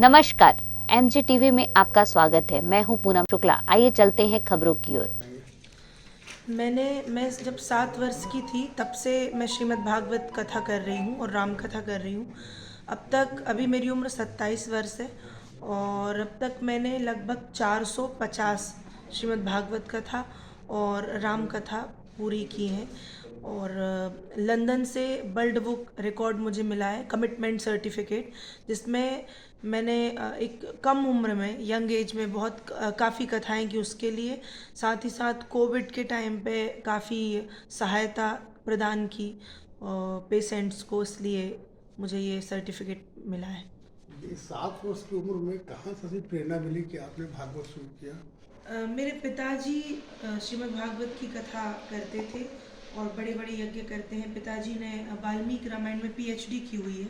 नमस्कार, MG TV में आपका स्वागत है। मैं हूं पूनम शुक्ला। आइए चलते हैं खबरों की ओर। मैं जब 7 वर्ष की थी तब से मैं श्रीमद् भागवत कथा कर रही हूँ और राम कथा कर रही हूँ। अभी मेरी उम्र 27 वर्ष है और अब तक मैंने लगभग 450 श्रीमद् भागवत कथा और राम कथा पूरी की हैं। और लंदन से वर्ल्ड बुक रिकॉर्ड मुझे मिला है, कमिटमेंट सर्टिफिकेट, जिसमें मैंने एक कम उम्र में, यंग एज में काफ़ी कथाएं की उसके लिए। साथ ही साथ कोविड के टाइम पे काफ़ी सहायता प्रदान की पेशेंट्स को, इसलिए मुझे ये सर्टिफिकेट मिला है। ये 7 वर्ष की उम्र में कहाँ से ऐसी प्रेरणा मिली कि आपने भागवत शुरू किया? मेरे पिताजी श्रीमद् भागवत की कथा करते थे और बड़े बड़े यज्ञ करते हैं। पिताजी ने वाल्मीकि रामायण में पीएचडी की हुई है,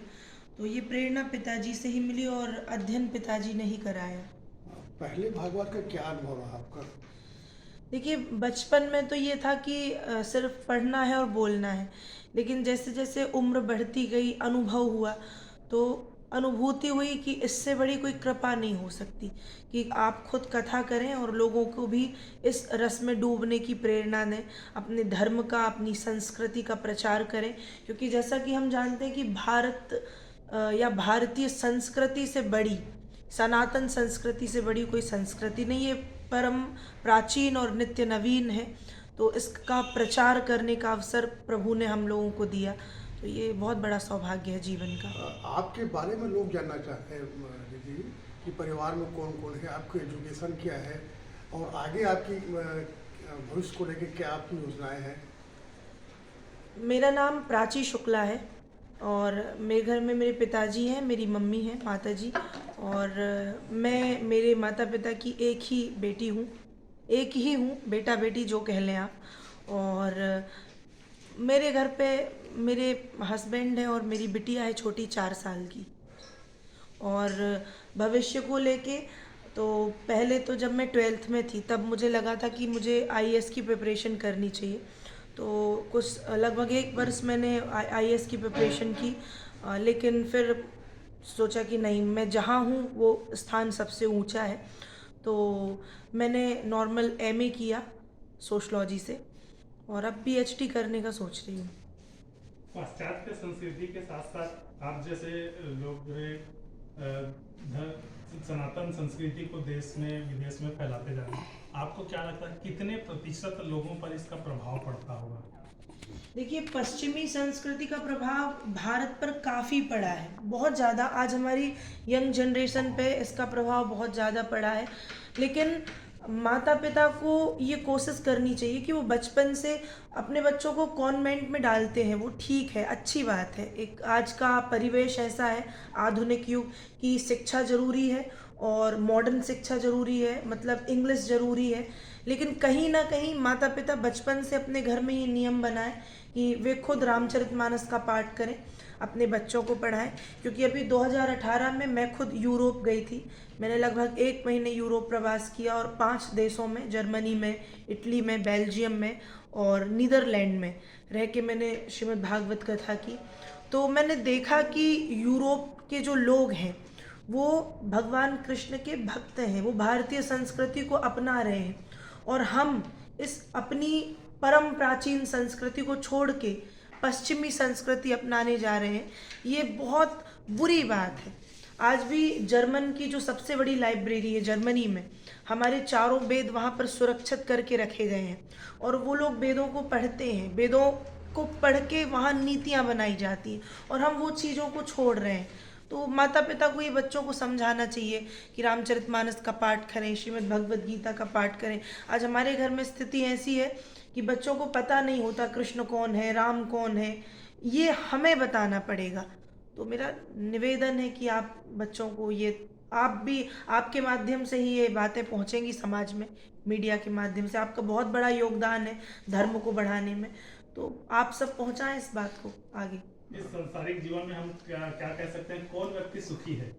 तो ये प्रेरणा पिताजी से ही मिली और अध्ययन पिताजी ने ही कराया। पहले भागवत का क्या अनुभव रहा आपका? देखिए, बचपन में तो ये था कि सिर्फ पढ़ना है और बोलना है, लेकिन जैसे जैसे उम्र बढ़ती गई, अनुभव हुआ, तो अनुभूति हुई कि इससे बड़ी कोई कृपा नहीं हो सकती कि आप खुद कथा करें और लोगों को भी इस रस में डूबने की प्रेरणा दें, अपने धर्म का, अपनी संस्कृति का प्रचार करें। क्योंकि जैसा कि हम जानते हैं कि भारत या भारतीय संस्कृति से बड़ी, सनातन संस्कृति से बड़ी कोई संस्कृति नहीं है, परम प्राचीन और नित्य नवीन है। तो इसका प्रचार करने का अवसर प्रभु ने हम लोगों को दिया, तो ये बहुत बड़ा सौभाग्य है जीवन का। आपके बारे में लोग जानना चाहते हैं दीदी कि परिवार में कौन कौन है, आपकी एजुकेशन क्या है और आगे आपकी भविष्य को लेकर क्या आपकी योजनाएं हैं? मेरा नाम प्राची शुक्ला है और मेरे घर में मेरे पिताजी हैं, मेरी मम्मी हैं, माताजी, और मैं मेरे माता पिता की एक ही बेटी हूँ, एक ही हूँ, बेटा बेटी जो कह लें आप। और मेरे घर पे मेरे हस्बैंड हैं और मेरी बिटिया है छोटी, 4 साल की। और भविष्य को लेके तो पहले तो जब मैं 12th में थी तब मुझे लगा था कि मुझे आईएएस की प्रिपरेशन करनी चाहिए। तो कुछ लगभग 1 वर्ष मैंने आईएएस की प्रिपरेशन की, लेकिन फिर सोचा कि नहीं, मैं जहाँ हूँ वो स्थान सबसे ऊंचा है। तो मैंने नॉर्मल एमए किया सोशलॉजी से और अब पीएचडी करने का सोच रही हूँ। पाश्चात्य संस्कृति के साथ साथ आप जैसे लोग जो है सनातन संस्कृति को देश में विदेश में फैलाते जा रहे हैं, आपको क्या लगता है कितने प्रतिशत लोगों पर इसका प्रभाव पड़ता होगा? देखिए, पश्चिमी संस्कृति का प्रभाव भारत पर काफ़ी पड़ा है, बहुत ज़्यादा। आज हमारी यंग जनरेशन पे इसका प्रभाव बहुत ज़्यादा पड़ा है, लेकिन माता पिता को ये कोशिश करनी चाहिए कि वो बचपन से अपने बच्चों को कॉन्वेंट में डालते हैं, वो ठीक है, अच्छी बात है। एक आज का परिवेश ऐसा है, आधुनिक युग, की शिक्षा ज़रूरी है और मॉडर्न शिक्षा ज़रूरी है, मतलब इंग्लिश ज़रूरी है। लेकिन कहीं ना कहीं माता पिता बचपन से अपने घर में ये नियम बनाएं कि वे खुद रामचरितमानस का पाठ करें, अपने बच्चों को पढ़ाएं। क्योंकि अभी 2018 में मैं खुद यूरोप गई थी, मैंने लगभग 1 महीने यूरोप प्रवास किया और 5 देशों में, जर्मनी में, इटली में, बेल्जियम में और नीदरलैंड में रह के मैंने श्रीमद् भागवत कथा की। तो मैंने देखा कि यूरोप के जो लोग हैं वो भगवान कृष्ण के भक्त हैं, वो भारतीय संस्कृति को अपना रहे हैं, और हम इस अपनी परम प्राचीन संस्कृति को छोड़ के पश्चिमी संस्कृति अपनाने जा रहे हैं। ये बहुत बुरी बात है। आज भी जर्मन की जो सबसे बड़ी लाइब्रेरी है जर्मनी में, हमारे चारों वेद वहाँ पर सुरक्षित करके रखे गए हैं और वो लोग वेदों को पढ़ते हैं, वेदों को पढ़ के वहाँ नीतियाँ बनाई जाती हैं और हम वो चीज़ों को छोड़ रहे हैं। तो माता पिता को ये बच्चों को समझाना चाहिए कि रामचरितमानस का पाठ करें, श्रीमद् भगवद गीता का पाठ करें। आज हमारे घर में स्थिति ऐसी है कि बच्चों को पता नहीं होता कृष्ण कौन है, राम कौन है, ये हमें बताना पड़ेगा। तो मेरा निवेदन है कि आप बच्चों को ये, आप भी, आपके माध्यम से ही ये बातें पहुंचेंगी समाज में, मीडिया के माध्यम से आपका बहुत बड़ा योगदान है धर्म को बढ़ाने में, तो आप सब पहुंचाएं इस बात को आगे। इस सांसारिक जीवन में हम क्या क्या कह सकते हैं, कौन व्यक्ति सुखी है?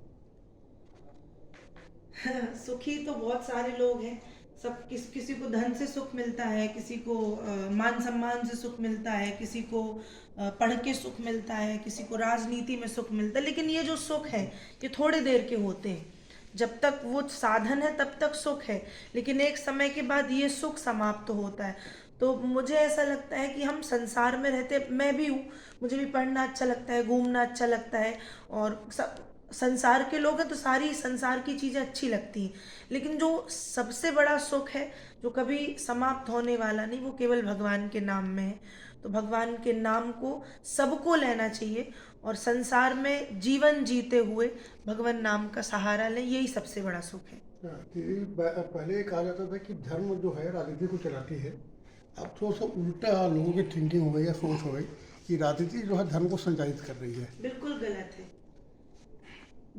सुखी तो बहुत सारे लोग हैं, किसी को धन से सुख मिलता है, किसी को मान सम्मान से सुख मिलता है, किसी को पढ़ के सुख मिलता है, किसी को राजनीति में सुख मिलता है। लेकिन ये जो सुख है ये थोड़े देर के होते हैं। जब तक वो साधन है तब तक सुख है, लेकिन एक समय के बाद ये सुख समाप्त होता है। तो मुझे ऐसा लगता है कि हम संसार में रहते, मैं भी हूँ, मुझे भी पढ़ना अच्छा लगता है, घूमना अच्छा लगता है, और सब संसार के लोग हैं तो सारी संसार की चीज़ें अच्छी लगती हैं। लेकिन जो सबसे बड़ा सुख है, जो कभी समाप्त होने वाला नहीं, वो केवल भगवान के नाम में है। तो भगवान के नाम को सबको लेना चाहिए और संसार में जीवन जीते हुए भगवान नाम का सहारा लें, यही सबसे बड़ा सुख है। पहले कहा जाता था कि धर्म जो है राजनीति को चलाती है। अब थोड़ा सा उल्टा लोगों की थिंकिंग हो गई या सोच हो गई कि राजनीति जो है धर्म को संचालित कर रही है। बिल्कुल गलत है।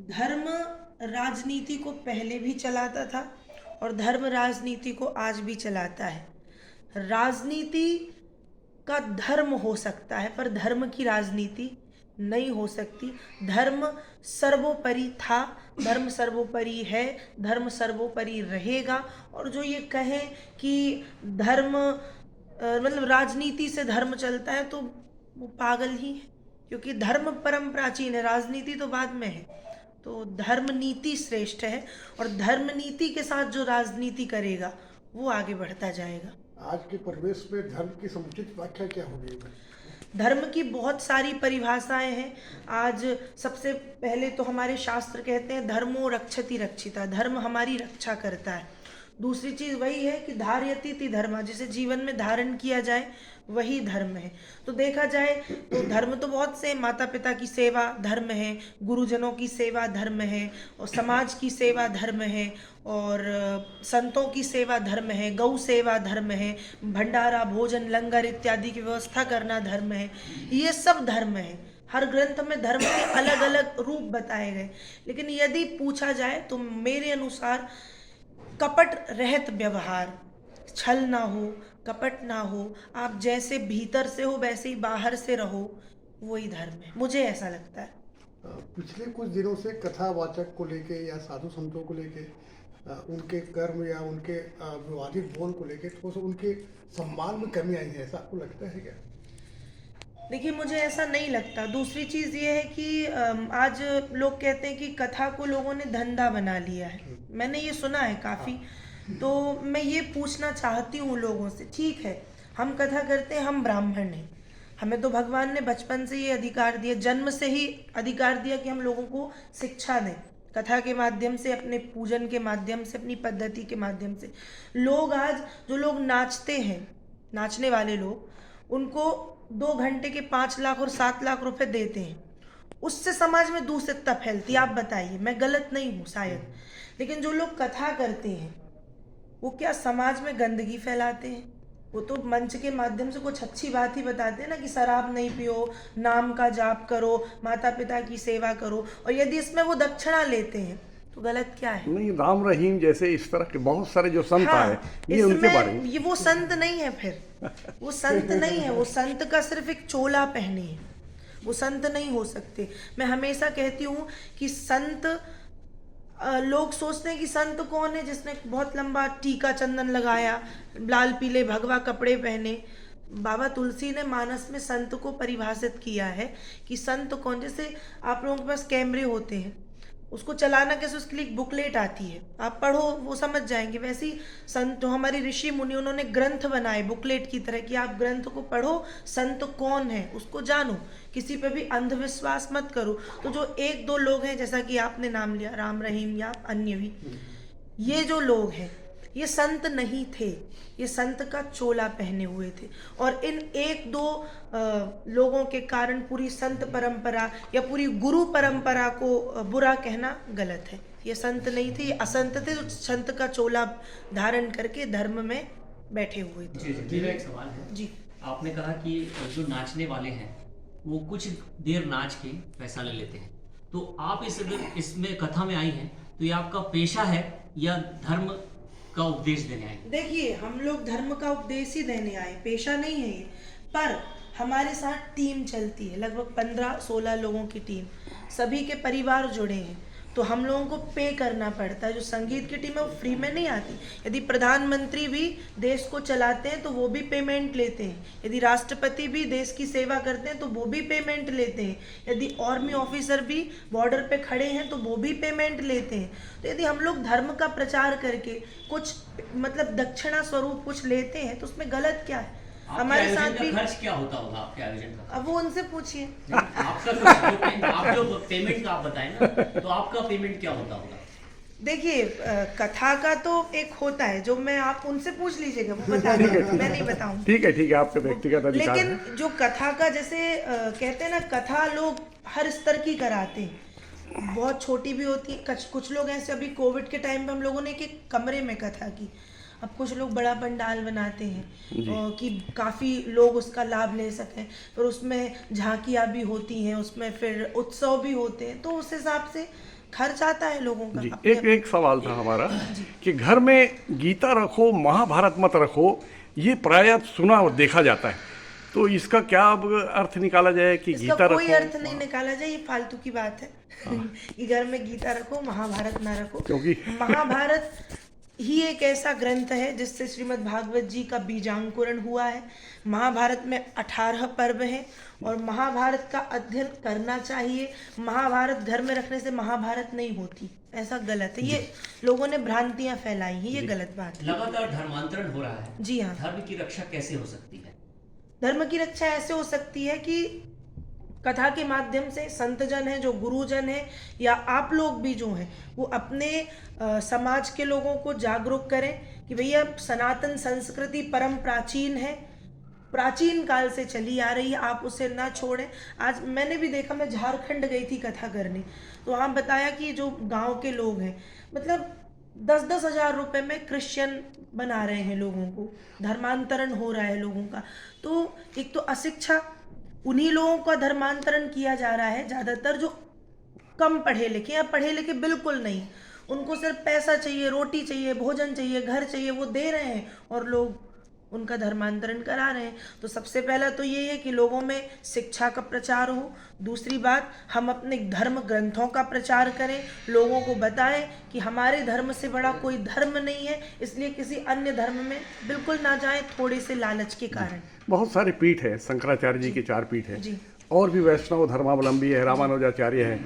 धर्म राजनीति को पहले भी चलाता था और धर्म राजनीति को आज भी चलाता है। राजनीति का धर्म हो सकता है पर धर्म की राजनीति नहीं हो सकती। धर्म सर्वोपरि था, धर्म सर्वोपरि है, धर्म सर्वोपरि रहेगा। और जो ये कहें कि धर्म मतलब राजनीति से धर्म चलता है तो वो पागल ही है, क्योंकि धर्म परम प्राचीन है, राजनीति तो बाद में है। तो धर्म नीति श्रेष्ठ है और धर्म नीति के साथ जो राजनीति करेगा वो आगे बढ़ता जाएगा। आज के परिवेश में धर्म की समुचित व्याख्या क्या होगी? धर्म की बहुत सारी परिभाषाएं हैं। आज सबसे पहले तो हमारे शास्त्र कहते हैं धर्मो रक्षति रक्षिता, धर्म हमारी रक्षा करता है। दूसरी चीज़ वही है कि धार्यति धर्म, जिसे जीवन में धारण किया जाए वही धर्म है। तो देखा जाए तो धर्म तो बहुत से, माता पिता की सेवा धर्म है, गुरुजनों की सेवा धर्म है, और समाज की सेवा धर्म है, और संतों की सेवा धर्म है, गौ सेवा धर्म है, भंडारा भोजन लंगर इत्यादि की व्यवस्था करना धर्म है। ये सब धर्म है। हर ग्रंथ में धर्म के अलग अलग रूप बताए गए। लेकिन यदि पूछा जाए तो मेरे अनुसार कपट रहित व्यवहार, छल ना हो, कपट ना हो, आप जैसे भीतर से हो वैसे ही बाहर से रहो, वही धर्म है, मुझे ऐसा लगता है। पिछले कुछ दिनों से कथावाचक को लेके या साधु संतों को लेके, उनके कर्म या उनके विवादित बोल को लेके थोड़ा सा उनके सम्मान में कमी आई है, ऐसा आपको लगता है क्या? देखिए, मुझे ऐसा नहीं लगता। दूसरी चीज़ ये है कि आज लोग कहते हैं कि कथा को लोगों ने धंधा बना लिया है। मैंने ये सुना है काफ़ी। तो मैं ये पूछना चाहती हूँ लोगों से, ठीक है हम कथा करते हैं, हम ब्राह्मण हैं, हमें तो भगवान ने बचपन से ये अधिकार दिया, जन्म से ही अधिकार दिया कि हम लोगों को शिक्षा दें, कथा के माध्यम से, अपने पूजन के माध्यम से, अपनी पद्धति के माध्यम से। लोग आज जो लोग नाचते हैं, नाचने वाले लोग, उनको 2 घंटे के 5 लाख और 7 लाख रुपए देते हैं, उससे समाज में दूषितता फैलती है। आप बताइए, मैं गलत नहीं हूँ शायद, लेकिन जो लोग कथा करते हैं वो क्या समाज में गंदगी फैलाते हैं? वो तो मंच के माध्यम से कुछ अच्छी बात ही बताते हैं ना, कि शराब नहीं पियो, नाम का जाप करो, माता पिता की सेवा करो, और यदि इसमें वो दक्षिणा लेते हैं तो गलत क्या है? नहीं, राम रहीम जैसे इस तरह के बहुत सारे जो संत हाँ, आए, ये उनके बारे में। ये वो संत नहीं है, फिर वो संत नहीं है। वो संत का सिर्फ एक चोला पहने है, वो संत नहीं हो सकते। मैं हमेशा कहती हूँ कि संत, लोग सोचते हैं कि संत कौन है जिसने बहुत लंबा टीका चंदन लगाया, लाल पीले भगवा कपड़े पहने। बाबा तुलसी ने मानस में संत को परिभाषित किया है कि संत कौन, जैसे आप लोगों के पास कैमरे होते हैं, उसको चलाना कैसे, उसके लिए एक बुकलेट आती है, आप पढ़ो वो समझ जाएंगे। वैसे ही संत, जो हमारे ऋषि मुनि, उन्होंने ग्रंथ बनाए बुकलेट की तरह, कि आप ग्रंथ को पढ़ो, संत कौन है उसको जानो, किसी पे भी अंधविश्वास मत करो। तो जो 1-2 लोग हैं, जैसा कि आपने नाम लिया राम रहीम या अन्य भी, ये जो लोग हैं ये संत नहीं थे, ये संत का चोला पहने हुए थे। और इन 1-2 लोगों के कारण पूरी संत परंपरा या पूरी गुरु परंपरा को बुरा कहना गलत है। ये संत नहीं थे, ये असंत थे, जो संत का चोला धारण करके धर्म में बैठे हुए थे। जी, मेरा एक सवाल है जी, आपने कहा कि जो नाचने वाले हैं वो कुछ देर नाच के पैसा ले लेते हैं, तो आप इसमें कथा में आई हैं, तो ये आपका पेशा है या धर्म का उपदेश देने आए? देखिए, हम लोग धर्म का उपदेश ही देने आए, पेशा नहीं है ये। पर हमारे साथ टीम चलती है, लगभग 15-16 लोगों की टीम, सभी के परिवार जुड़े हैं। तो हम लोगों को पे करना पड़ता है। जो संगीत की टीम है वो फ्री में नहीं आती। यदि प्रधानमंत्री भी देश को चलाते हैं तो वो भी पेमेंट लेते हैं, यदि राष्ट्रपति भी देश की सेवा करते हैं तो वो भी पेमेंट लेते हैं, यदि आर्मी ऑफिसर भी बॉर्डर पे खड़े हैं तो वो भी पेमेंट लेते हैं। तो यदि हम लोग धर्म का प्रचार करके कुछ मतलब दक्षिणा स्वरूप कुछ लेते हैं तो उसमें गलत क्या है? हमारे साथ भी खर्च क्या होता होगा आपके आयोजन का? अब वो उनसे पूछिए। आपका आप जो पेमेंट का आप बताएं ना, तो आपका पेमेंट क्या होता होगा? देखिए कथा का तो एक होता है जो मैं आप उनसे पूछ लीजिएगा, वो बता देंगे, मैं नहीं बताऊंगी। ठीक है आपके व्यक्तिगत अधिकार लेकिन है। जो कथा का जैसे कहते हैं ना, कथा लोग हर स्तर की कराते हैं, बहुत छोटी भी होती है। कुछ लोग ऐसे, अभी कोविड के टाइम पे हम लोगों ने एक कमरे में कथा की। अब कुछ लोग बड़ा पंडाल बनाते हैं कि काफ़ी लोग उसका लाभ ले सकें, फिर उसमें झांकियाँ भी होती हैं, उसमें फिर उत्सव भी होते हैं, तो उस हिसाब से खर्च आता है लोगों का। जी, एक सवाल था हमारा कि घर में गीता रखो, महाभारत मत रखो, ये प्रायः सुना और देखा जाता है, तो इसका क्या अब अर्थ निकाला जाए कि इसका गीता कोई रखो? अर्थ नहीं निकाला जाए, ये फालतू की बात है कि घर में गीता रखो, महाभारत ना रखो। क्योंकि महाभारत ही एक ऐसा ग्रंथ है जिससे श्रीमद् भागवत जी का बीजांकुरण हुआ है। महाभारत में 18 पर्व हैं और महाभारत का अध्ययन करना चाहिए। महाभारत घर में रखने से महाभारत नहीं होती, ऐसा गलत है। ये लोगों ने भ्रांतियां फैलाई हैं, ये गलत बात है। लगातार धर्मांतरण हो रहा है, जी हाँ। धर्म की रक्षा कैसे हो सकती है? धर्म की रक्षा ऐसे हो सकती है कि कथा के माध्यम से संतजन है, जो गुरुजन है, या आप लोग भी जो हैं, वो अपने समाज के लोगों को जागरूक करें कि भैया सनातन संस्कृति परम प्राचीन है, प्राचीन काल से चली आ रही है, आप उसे ना छोड़ें। आज मैंने भी देखा, मैं झारखंड गई थी कथा करने, तो वहाँ बताया कि जो गांव के लोग हैं, मतलब 10-10 हज़ार रुपए में क्रिश्चियन बना रहे हैं लोगों को, धर्मांतरण हो रहा है लोगों का। तो एक तो अशिक्षा, उन्हीं लोगों का धर्मांतरण किया जा रहा है ज़्यादातर, जो कम पढ़े लिखे या पढ़े लिखे बिल्कुल नहीं, उनको सिर्फ पैसा चाहिए, रोटी चाहिए, भोजन चाहिए, घर चाहिए, वो दे रहे हैं और लोग उनका धर्मांतरण करा रहे हैं। तो सबसे पहला तो ये है कि लोगों में शिक्षा का प्रचार हो। दूसरी बात, हम अपने धर्म ग्रंथों का प्रचार करें, लोगों को बताएं कि हमारे धर्म से बड़ा कोई धर्म नहीं है, इसलिए किसी अन्य धर्म में बिल्कुल ना जाएं थोड़े से लालच के कारण। बहुत सारे पीठ है, शंकराचार्य जी के 4 पीठ है जी। और भी वैष्णव धर्मावलंबी है, रामानुजाचार्य है।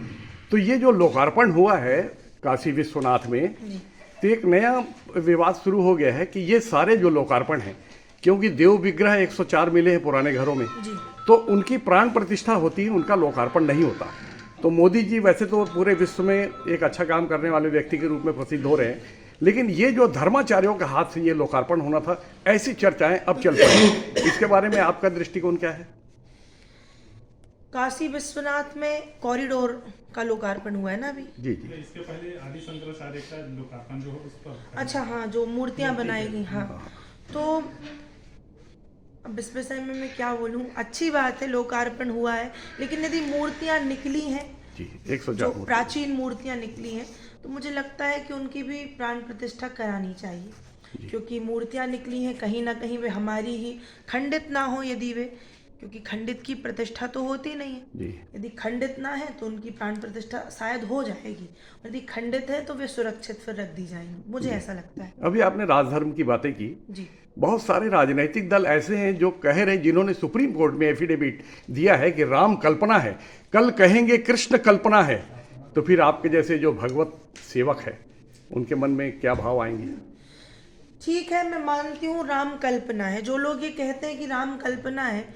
तो ये जो लोकार्पण हुआ है काशी विश्वनाथ में, तो एक नया विवाद शुरू हो गया है कि ये सारे जो लोकार्पण हैं, क्योंकि देव विग्रह 104 मिले हैं पुराने घरों में, तो उनकी प्राण प्रतिष्ठा होती है, उनका लोकार्पण नहीं होता। तो मोदी जी वैसे तो पूरे विश्व में एक अच्छा काम करने वाले व्यक्ति के रूप में प्रसिद्ध हो रहे हैं, लेकिन ये जो धर्माचार्यों के हाथ से ये लोकार्पण होना था, ऐसी चर्चाएं अब चल पड़ी। इसके बारे में आपका दृष्टिकोण क्या है? काशी विश्वनाथ में कॉरिडोर का लोकार्पण हुआ है ना अभी? जी जी। इसके पहले आदि शंकराचार्य का लोकार्पण जो हो उस पर। अच्छा हाँ, जो मूर्तियां बनाई गई, हाँ। तो अब इस विषय में मैं क्या बोलूँ, अच्छी बात है लोकार्पण हुआ है, लेकिन यदि मूर्तियां निकली हैं जी, 104 जो मूर्ति। प्राचीन मूर्तियां निकली हैं, तो मुझे लगता है कि उनकी भी प्राण प्रतिष्ठा करानी चाहिए, क्योंकि मूर्तियां निकली हैं, कहीं ना कहीं वे हमारी ही, खंडित ना हो यदि वे, क्योंकि खंडित की प्रतिष्ठा तो होती नहीं है। जी। यदि खंडित ना है तो उनकी प्राण प्रतिष्ठा शायद हो जाएगी, और यदि खंडित है तो वे सुरक्षित फिर रख दी जाएंगी, मुझे ऐसा लगता है। अभी आपने राजधर्म की बातें की। जी। बहुत सारे राजनीतिक दल ऐसे हैं जो कह रहे हैं, जिन्होंने सुप्रीम कोर्ट में एफिडेविट दिया है कि राम कल्पना है, कल कहेंगे कृष्ण कल्पना है, तो फिर आपके जैसे जो भगवत सेवक है उनके मन में क्या भाव आएंगे? ठीक है, मैं मानती हूँ राम कल्पना है। जो लोग ये कहते हैं कि राम कल्पना है,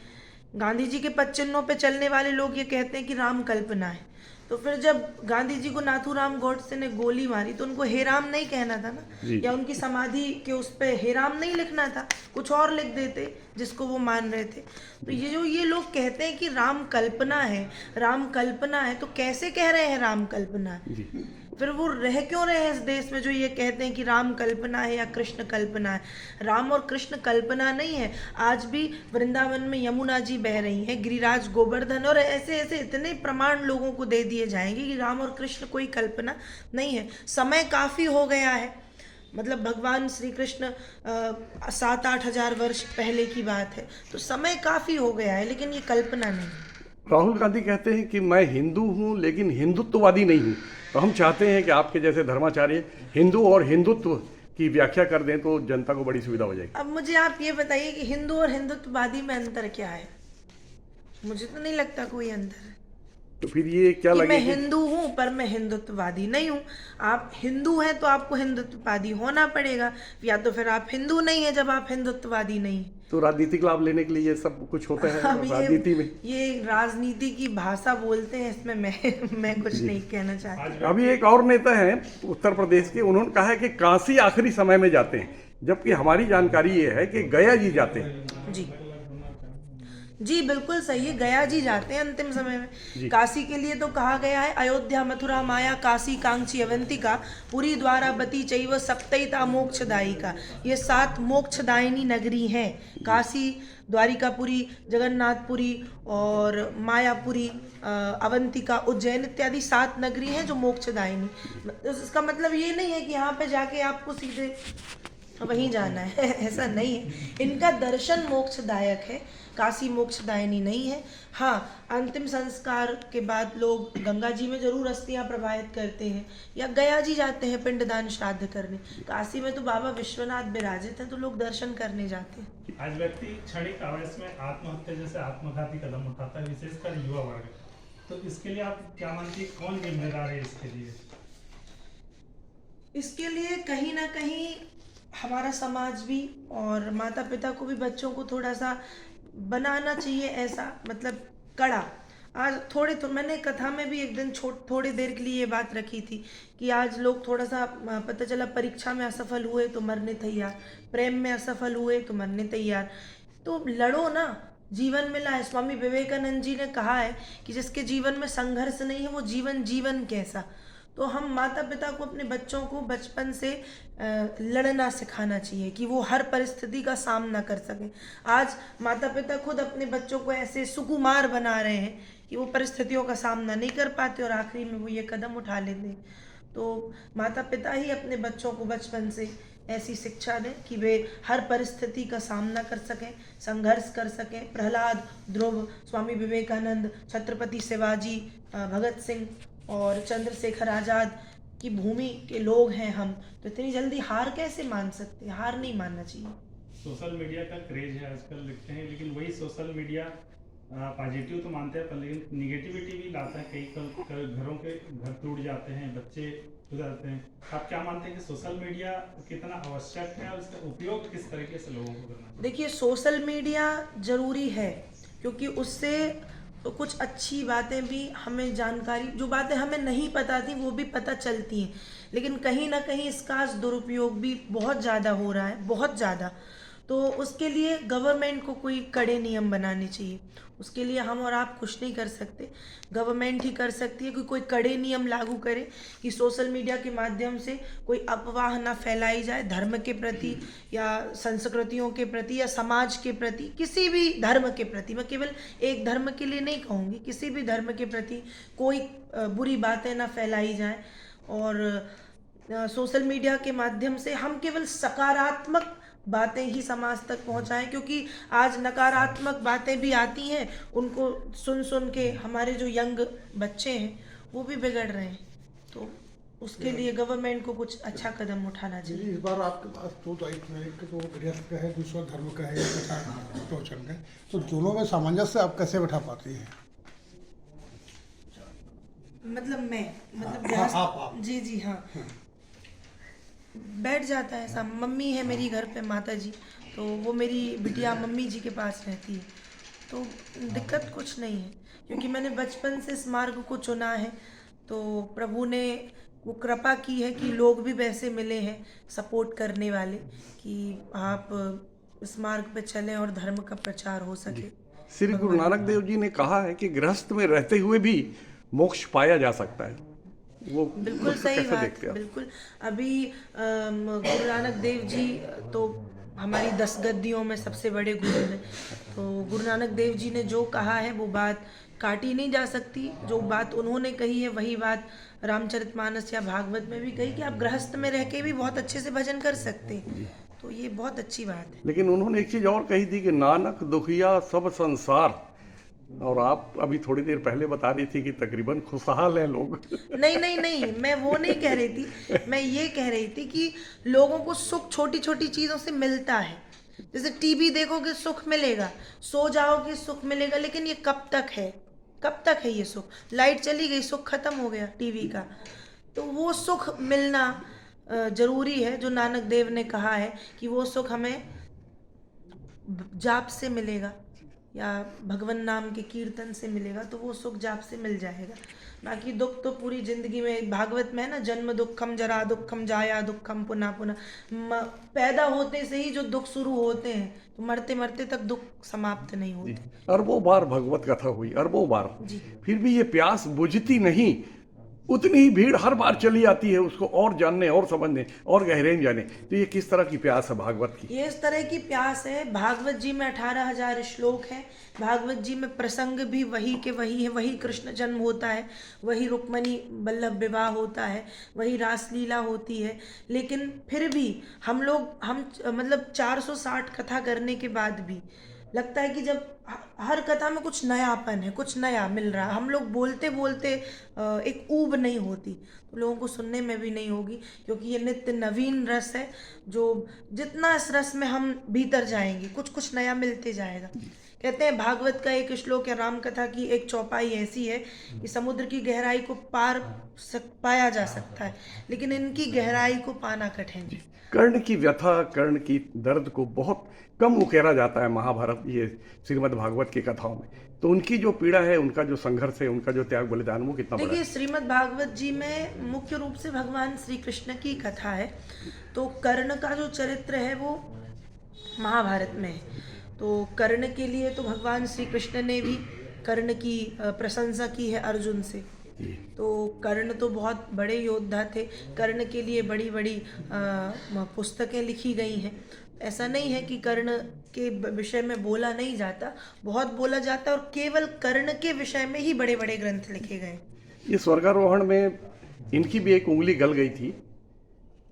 गांधी जी के पद चिन्हों पे चलने वाले लोग ये कहते हैं कि राम कल्पना है, तो फिर जब गांधी जी को नाथूराम गोडसे ने गोली मारी तो उनको हे राम नहीं कहना था ना, या उनकी समाधि के उस पे हे राम नहीं लिखना था, कुछ और लिख देते जिसको वो मान रहे थे। तो ये लोग कहते हैं कि राम कल्पना है, राम कल्पना है, तो कैसे कह रहे हैं राम कल्पना है? फिर वो रह क्यों रहे हैं इस देश में जो ये कहते हैं कि राम कल्पना है या कृष्ण कल्पना है? राम और कृष्ण कल्पना नहीं है। आज भी वृंदावन में यमुना जी बह रही हैं, गिरिराज गोवर्धन, और ऐसे ऐसे इतने प्रमाण लोगों को दे दिए जाएंगे कि राम और कृष्ण कोई कल्पना नहीं है। समय काफ़ी हो गया है, मतलब भगवान श्री कृष्ण 7-8 हज़ार वर्ष पहले की बात है, तो समय काफ़ी हो गया है, लेकिन ये कल्पना नहीं है। राहुल गांधी कहते हैं कि मैं हिंदू हूं लेकिन हिंदुत्ववादी नहीं हूं, तो हम चाहते हैं कि आपके जैसे धर्माचार्य हिंदू और हिंदुत्व की व्याख्या कर दें तो जनता को बड़ी सुविधा हो जाएगी। अब मुझे आप ये बताइए कि हिंदू और हिंदुत्ववादी में अंतर क्या है? मुझे तो नहीं लगता कोई अंतर है। तो फिर ये क्या कि मैं लगेगा? हिंदू हूँ पर मैं हिंदुत्ववादी नहीं हूँ। आप हिंदू हैं तो आपको हिंदुत्ववादी होना पड़ेगा, या तो फिर आप हिंदू नहीं है जब आप हिंदुत्ववादी नहीं। तो राजनीतिक लाभ लेने के लिए ये सब कुछ होता है अब राजनीति में। ये राजनीति की भाषा बोलते हैं, इसमें मैं कुछ नहीं कहना चाहती। अभी एक और नेता है उत्तर प्रदेश के, उन्होंने कहा है कि काशी आखिरी समय में जाते हैं, जबकि हमारी जानकारी ये है कि गया जी जाते हैं। जी बिल्कुल सही है, गया जी जाते हैं अंतिम समय में। काशी के लिए तो कहा गया है अयोध्या मथुरा माया काशी कांक्षी अवंतिका पुरी द्वारावती चैव सप्तैता मोक्षदायिका। ये 7 मोक्षदायिनी नगरी हैं। काशी, द्वारिकापुरी, जगन्नाथपुरी और मायापुरी, अवंतिका, उज्जैन इत्यादि 7 नगरी हैं जो मोक्षदायिनी। इसका मतलब ये नहीं है कि यहाँ पे जाके आपको सीधे वहीं जाना है, ऐसा नहीं है। इनका दर्शन मोक्षदायक है, काशी मोक्षदायिनी नहीं है। हाँ, अंतिम संस्कार के बाद लोग गंगा जी में जरूर अस्थियां प्रवाहित करते हैं या गया जी जाते हैं पिंडदान श्राद्ध करने। काशी में तो बाबा विश्वनाथ विराजित हैं तो लोग दर्शन करने जाते हैं। आज व्यक्ति क्षणिक आवेश में आत्महत्या जैसे आत्मघाती कदम उठाता है, विशेषकर युवा वर्ग, तो इसके लिए आप क्या मानती है, कौन जिम्मेदार है इसके लिए? इसके लिए कहीं ना कहीं हमारा समाज भी और माता पिता को भी बच्चों को थोड़ा सा बनाना चाहिए, ऐसा मतलब कड़ा। आज तो मैंने कथा में भी एक दिन थोड़ी देर के लिए ये बात रखी थी कि आज लोग थोड़ा सा पता चला परीक्षा में असफल हुए तो मरने तैयार, प्रेम में असफल हुए तो मरने तैयार। तो लड़ो ना, जीवन में लाए। स्वामी विवेकानंद जी ने कहा है कि जिसके जीवन में संघर्ष नहीं है वो जीवन कैसा। तो हम माता पिता को अपने बच्चों को बचपन से लड़ना सिखाना चाहिए कि वो हर परिस्थिति का सामना कर सकें। आज माता पिता खुद अपने बच्चों को ऐसे सुकुमार बना रहे हैं कि वो परिस्थितियों का सामना नहीं कर पाते और आखिरी में वो ये कदम उठा लेते हैं। तो माता पिता ही अपने बच्चों को बचपन से ऐसी शिक्षा दें कि वे हर परिस्थिति का सामना कर सकें, संघर्ष कर सकें। प्रहलाद, ध्रुव, स्वामी विवेकानंद, छत्रपति शिवाजी, भगत सिंह और चंद्रशेखर आज़ाद की भूमि के लोग हैं हम, तो इतनी जल्दी हार कैसे मान सकते हैं? हार नहीं मानना चाहिए। सोशल मीडिया का क्रेज है आजकल लिखते हैं, लेकिन वही सोशल मीडिया पॉजिटिव तो मानते हैं पर लेकिन निगेटिविटी भी लाता है। कई घरों के घर टूट जाते हैं, बच्चे हो जाते हैं। आप क्या मानते हैं कि सोशल मीडिया कितना आवश्यक है और इसका उपयोग किस तरीके से लोगों को करना चाहिए? देखिए, सोशल मीडिया जरूरी है क्योंकि उससे तो कुछ अच्छी बातें भी हमें जानकारी, जो बातें हमें नहीं पता थी वो भी पता चलती हैं, लेकिन कहीं ना कहीं इसका दुरुपयोग भी बहुत ज़्यादा हो रहा है, बहुत ज़्यादा। तो उसके लिए गवर्नमेंट को कोई कड़े नियम बनाने चाहिए। उसके लिए हम और आप कुछ नहीं कर सकते, गवर्नमेंट ही कर सकती है कि कोई कड़े नियम लागू करे कि सोशल मीडिया के माध्यम से कोई अफवाह ना फैलाई जाए धर्म के प्रति या संस्कृतियों के प्रति या समाज के प्रति, किसी भी धर्म के प्रति। मैं केवल एक धर्म के लिए नहीं कहूँगी, किसी भी धर्म के प्रति कोई बुरी बातें ना फैलाई जाए। और सोशल मीडिया के माध्यम से हम केवल सकारात्मक बातें ही समाज तक पहुंचाएं, क्योंकि आज नकारात्मक बातें भी आती हैं, उनको सुन के हमारे जो यंग बच्चे हैं वो भी बिगड़ रहे हैं। तो उसके लिए गवर्नमेंट को कुछ अच्छा कदम उठाना चाहिए। इस बार आपके पास 2 दायित्व है, एक तो गृहस्थ का है, दूसरा धर्म का है, प्रवचन का है, तो दोनों में सामंजस्य आप कैसे बैठा पाती हैं? आप। जी हाँ, बैठ जाता है सब। मम्मी है मेरी घर पे, माता जी, तो वो मेरी बिटिया मम्मी जी के पास रहती है, तो दिक्कत कुछ नहीं है क्योंकि मैंने बचपन से इस मार्ग को चुना है। तो प्रभु ने वो कृपा की है कि लोग भी वैसे मिले हैं सपोर्ट करने वाले कि आप इस मार्ग पे चलें और धर्म का प्रचार हो सके। श्री गुरु नानक देव जी ने कहा है कि गृहस्थ में रहते हुए भी मोक्ष पाया जा सकता है। वो बिल्कुल सही बात है, बिल्कुल। अभी गुरु नानक देव जी तो हमारी 10 गद्दियों में सबसे बड़े गुरु हैं। तो गुरु नानक देव जी ने जो कहा है वो बात काटी नहीं जा सकती। जो बात उन्होंने कही है वही बात रामचरितमानस या भागवत में भी कही कि आप गृहस्थ में रह के भी बहुत अच्छे से भजन कर सकते हैं। तो ये बहुत अच्छी बात है। लेकिन उन्होंने एक चीज और कही थी कि नानक दुखिया सब संसार और आप अभी थोड़ी देर पहले बता रही थी कि तकरीबन खुशहाल हैं लोग। नहीं नहीं नहीं, मैं वो नहीं कह रही थी, मैं ये कह रही थी कि लोगों को सुख छोटी छोटी चीज़ों से मिलता है। जैसे टीवी देखोगे सुख मिलेगा, सो जाओगे सुख मिलेगा, लेकिन ये कब तक है, कब तक है ये सुख? लाइट चली गई, सुख खत्म हो गया टीवी का। तो वो सुख मिलना जरूरी है, जो नानक देव ने कहा है कि वो सुख हमें जाप से मिलेगा या भगवान नाम के कीर्तन से मिलेगा, तो वो सुख जाप से मिल जाएगा। बाकी दुख तो पूरी जिंदगी में, भागवत में है ना, जन्म दुखम, जरा दुखम, जाया दुखम, पुनः पुनः। पैदा होते से ही जो दुख शुरू होते हैं, तो मरते मरते तक दुख समाप्त नहीं होते। अरबों बार भगवत कथा हुई, अरबों बार, जी। फिर भी ये प्यास बुझती नहीं। उतनी ही भीड़ हर बार चली आती है उसको और जानने और समझने और गहरे में जाने। तो ये किस तरह की प्यास है भागवत की? ये इस तरह की प्यास है। भागवत जी में 18,000 श्लोक हैं। भागवत जी में प्रसंग भी वही के वही है, वही कृष्ण जन्म होता है, वही रुक्मणी बल्लभ विवाह होता है, वही रासलीला होती है। लेकिन फिर भी हम मतलब 460 कथा करने के बाद भी लगता है कि जब हर कथा में कुछ नयापन है, कुछ नया मिल रहा है, हम लोग बोलते बोलते एक ऊब नहीं होती, तो लोगों को सुनने में भी नहीं होगी, क्योंकि ये नित्य नवीन रस है। जो जितना इस रस में हम भीतर जाएंगे, कुछ कुछ नया मिलते जाएगा। कहते हैं भागवत का एक श्लोक है, राम कथा की एक चौपाई ऐसी है कि समुद्र की गहराई को पाया जा सकता है, लेकिन इनकी गहराई को पाना कठिन है। कर्ण की व्यथा, कर्ण की दर्द को बहुत कम उकेरा जाता है महाभारत, ये श्रीमद् भागवत की कथाओं में। तो उनकी जो पीड़ा है, उनका जो संघर्ष है, उनका जो त्याग बलिदान, वो कितना बड़ा है। देखिए, श्रीमद् भागवत जी में मुख्य रूप से भगवान श्री कृष्ण की कथा है। तो कर्ण का जो चरित्र है वो महाभारत में है। तो कर्ण के लिए तो भगवान श्री कृष्ण ने भी कर्ण की प्रशंसा की है अर्जुन से। तो कर्ण तो बहुत बड़े योद्धा थे। कर्ण के लिए बड़ी बड़ी पुस्तकें लिखी गई हैं। ऐसा नहीं है कि कर्ण के विषय में बोला नहीं जाता, बहुत बोला जाता है, और केवल कर्ण के विषय में ही बड़े बड़े ग्रंथ लिखे गए। ये स्वर्गारोहण में इनकी भी एक उंगली गल गई थी।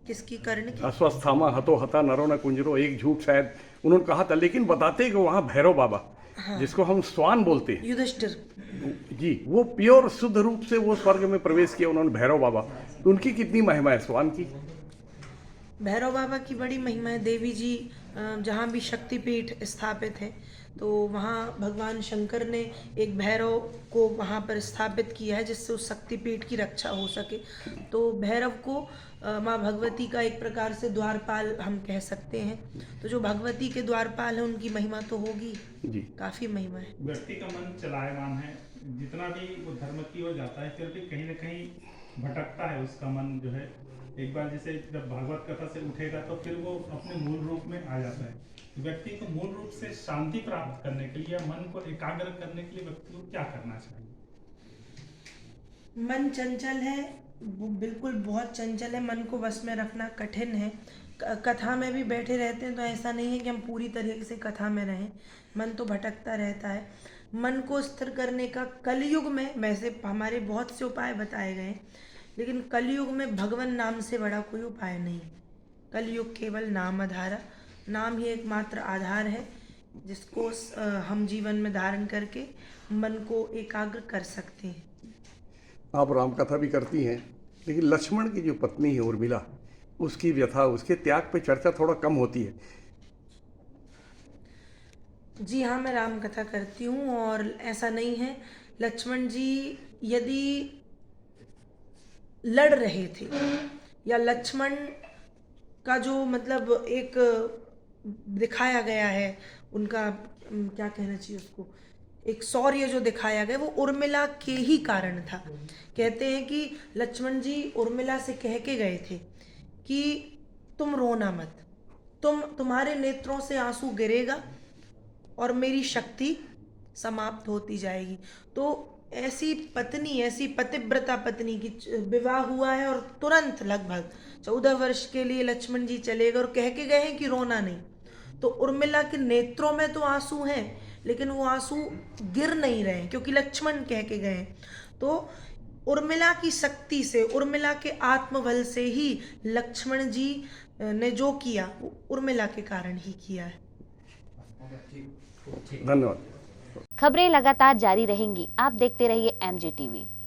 किसकी? कर्ण की। अश्वस्थामा हतो हता नरो न कुंजरो, एक झूठ शायद उन्होंने कहा था, लेकिन बताते कि वहाँ भैरव बाबा, जिसको हम स्वान बोलते हैं, युधिष्ठिर जी, वो प्योर शुद्ध रूप से वो स्वर्ग में प्रवेश किया उन्होंने, भैरव बाबा। तो उनकी कितनी महिमा है स्वान की? भैरव बाबा की बड़ी महिमा है। देवी जी जहाँ भी शक्तिपीठ स्थापित है, तो वहाँ भगवान शंकर ने एक भैरव को वहाँ पर स्थापित किया है, जिससे उस शक्तिपीठ की रक्षा हो सके। तो भैरव को माँ भगवती का एक प्रकार से द्वारपाल हम कह सकते हैं। तो जो भगवती के द्वारपाल है, उनकी महिमा तो होगी जी, काफ़ी महिमा है। व्यक्ति का मन चलायमान है, जितना भी वो धर्म की ओर जाता है, फिर भी कहीं ना कहीं भटकता है उसका मन जो है। एक बार जैसे जब भागवत कथा से उठेगा तो फिर वो अपने मूल रूप में आ जाता है। व्यक्ति को मूल रूप से शांति प्राप्त करने के लिए, मन को एकाग्र करने के लिए व्यक्ति को क्या करना चाहिए? मन चंचल है, वो बिल्कुल बहुत चंचल है। मन को बस में रखना कठिन है। कथा में भी बैठे रहते हैं तो ऐसा नहीं है कि हम पूरी तरीके से कथा में रहें। मन तो भटकता रहता है। मन को स्थिर करने का कलयुग में, वैसे हमारे बहुत से उपाय बताए गए, लेकिन कलयुग में भगवान नाम से बड़ा कोई उपाय नहीं। कलयुग केवल नाम आधारा, नाम ही एकमात्र आधार है, जिसको हम जीवन में धारण करके मन को एकाग्र कर सकते हैं। आप रामकथा भी करती हैं, लेकिन लक्ष्मण की जो पत्नी है उर्मिला, उसकी व्यथा, उसके त्याग पे चर्चा थोड़ा कम होती है। जी हाँ, मैं राम कथा करती हूँ, और ऐसा नहीं है। लक्ष्मण जी यदि लड़ रहे थे, या लक्ष्मण का जो मतलब एक दिखाया गया है, उनका क्या कहना चाहिए उसको, एक शौर्य जो दिखाया गया, वो उर्मिला के ही कारण था। कहते हैं कि लक्ष्मण जी उर्मिला से कह के गए थे कि तुम रोना मत, तुम्हारे नेत्रों से आंसू गिरेगा और मेरी शक्ति समाप्त होती जाएगी। तो ऐसी पत्नी, ऐसी पतिव्रता पत्नी की विवाह हुआ है, और तुरंत लगभग 14 वर्ष के लिए लक्ष्मण जी चले गए और कह के गए हैं कि रोना नहीं। तो उर्मिला के नेत्रों में तो आंसू हैं, लेकिन वो आंसू गिर नहीं रहे, क्योंकि लक्ष्मण कह के गए। तो उर्मिला की शक्ति से, उर्मिला के आत्मबल से ही लक्ष्मण जी ने जो किया, वो उर्मिला के कारण ही किया है। धन्यवाद। खबरें लगातार जारी रहेंगी, आप देखते रहिए MG TV।